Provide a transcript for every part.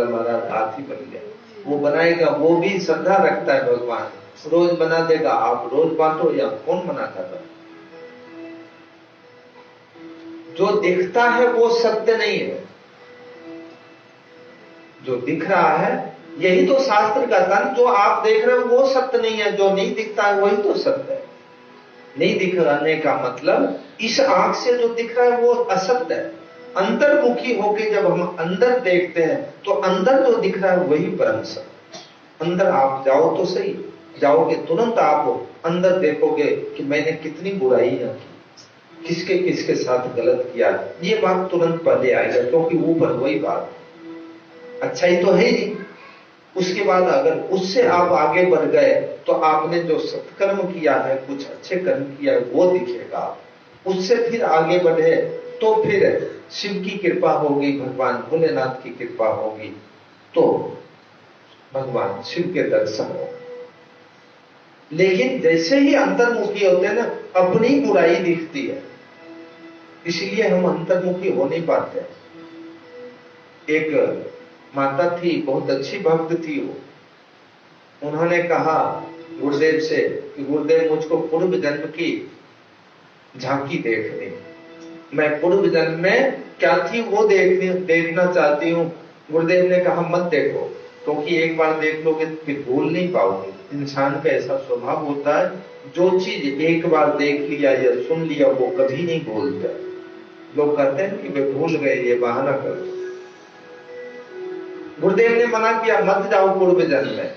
बोला महाराज हाथ ही बन गया। वो बनाएगा, वो भी श्रद्धा रखता है भगवान, रोज बना देगा, आप रोज बांटो, या कौन मना कर रहा है? जो दिखता है वो सत्य नहीं है, जो दिख रहा है यही तो शास्त्र का था। जो आप देख रहे हो वो सत्य नहीं है, जो नहीं दिखता है वही तो सत्य है। नहीं दिखने का मतलब इस आंख से जो दिख रहा है वो असत्य है। अंतर्मुखी होके जब हम अंदर देखते हैं तो अंदर जो दिख रहा है वही परम सत्य। अंदर आप जाओ तो सही, जाओगे तुरंत आप अंदर देखोगे कि मैंने कितनी बुराइयां की, किसके किसके साथ गलत किया, ये बात तुरंत पहले आएगा, क्योंकि ऊपर वही बात, अच्छाई तो है ही। उसके बाद अगर उससे आप आगे बढ़ गए तो आपने जो सत्कर्म किया है, कुछ अच्छे कर्म किया है, वो दिखेगा। उससे फिर आगे बढ़े तो फिर शिव की कृपा होगी, भगवान भोलेनाथ की कृपा होगी, तो भगवान शिव के दर्शन हो। लेकिन जैसे ही अंतर्मुखी होते हैं ना, अपनी बुराई दिखती है, इसलिए हम अंतर्मुखी हो नहीं पाते। एक माता थी, बहुत अच्छी भक्त थी वो। उन्होंने कहा गुरुदेव से कि गुरुदेव मुझको पूर्व जन्म की झांकी देखनी, मैं पूर्व जन्म में क्या थी वो देखना चाहती हूँ। गुरुदेव ने कहा मत देखो, क्योंकि एक बार देख लोगे फिर भूल नहीं पाओगे। इंसान का ऐसा स्वभाव होता है, जो चीज एक बार देख लिया या सुन लिया वो कभी नहीं भूलता। लोग कहते हैं कि वे भूल गए, ये बहाना कर। गुरुदेव ने मना किया, मत जाओ पूर्व जन्म में,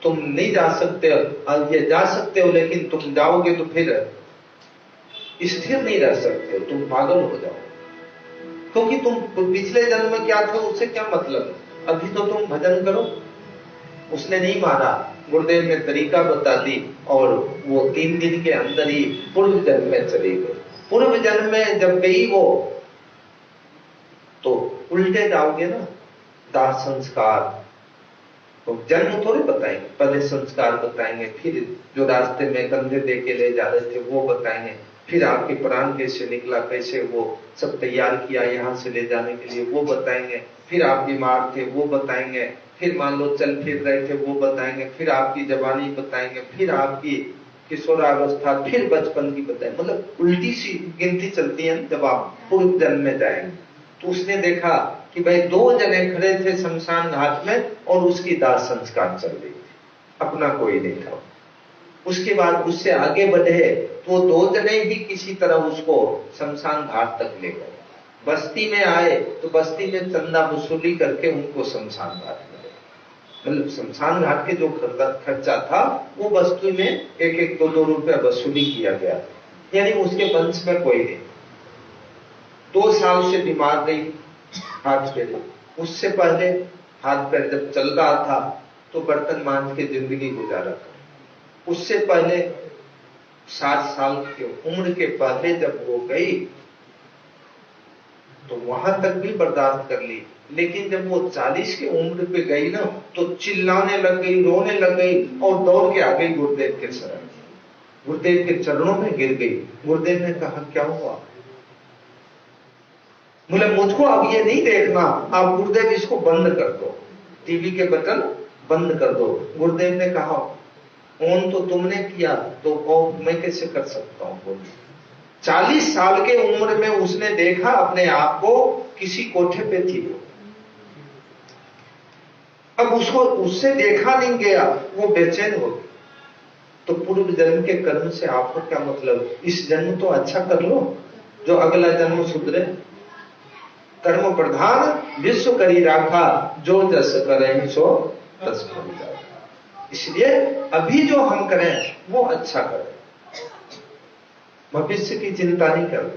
तुम नहीं जा सकते हो। ये जा सकते हो लेकिन तुम जाओगे तो फिर स्थिर नहीं रह सकते हो, तुम पागल हो जाओ, क्योंकि तुम पिछले जन्म में क्या थे उससे क्या मतलब, अभी तो तुम भजन करो। उसने नहीं माना। गुरुदेव ने तरीका बता दी और वो 3 दिन के अंदर ही पूर्व जन्म में चली गई। पूर्व जन्म में जब गई वो, तो उल्टे जाओगे ना, दाह संस्कार, तो जन्म थोड़े बताएंगे, पहले संस्कार बताएंगे, फिर जो रास्ते में कंधे दे के ले जा रहे थे वो बताएंगे, फिर आपके प्राण कैसे निकला, कैसे वो सब तैयार किया यहाँ से ले जाने के लिए वो बताएंगे, फिर आप बीमार थे वो बताएंगे, फिर मान लो चल फिर रहे थे वो बताएंगे, फिर आपकी जवानी बताएंगे, फिर आपकी किशोरावस्था, फिर बचपन की बताएंगे। मतलब उल्टी सी गिनती चलती है जब आप पूर्व जन्म में जाएंगे। तो उसने देखा कि भाई 2 जने खड़े थे शमशान घाट में और उसकी दाह संस्कार चल रही थी, अपना कोई नहीं था। उसके बाद उससे आगे बढ़े तो 2 जने ही किसी तरह उसको शमशान घाट तक ले गए। बस्ती में आए तो बस्ती में चंदा वसूली करके उनको शमशान घाट में, मतलब शमशान घाट के जो खर्चा था वो बस्ती में 1-2 रुपया वसूली किया गया, यानी उसके वंश में कोई नहीं। 2 साल से बीमार रही हाथ पैर, उससे पहले हाथ पैर जब चल रहा था तो बर्तन मांज के जिंदगी गुजारा कर। उससे पहले 60 साल की उम्र के पहले जब वो गई तो वहां तक भी बर्दाश्त कर ली, लेकिन जब वो 40 की उम्र पे गई ना तो चिल्लाने लग गई, रोने लग गई और दौड़ के आ गई गुरुदेव के शरण, गुरुदेव के चरणों में गिर गई। गुरुदेव ने कहा क्या हुआ? बोले मुझको अब ये नहीं देखना, आप गुरुदेव इसको बंद कर दो, टीवी के बटन बंद कर दो। गुरुदेव ने कहा ऑन तो तुमने किया तो ऑफ मैं कैसे कर सकता हूं? बोलिए 40 साल के उम्र में उसने देखा अपने आप को किसी कोठे पे थी, अब उसको उससे देखा नहीं गया, वो बेचैन हो गई। तो पूर्व जन्म के कर्म से आपको क्या मतलब? इस जन्म तो अच्छा कर लो, जो अगला जन्म सुधरे। कर्म प्रधान विश्व करी राखा, जो जस करें सो तस फल जाए। इसलिए अभी जो हम करें वो अच्छा करें, भविष्य की चिंता नहीं करें।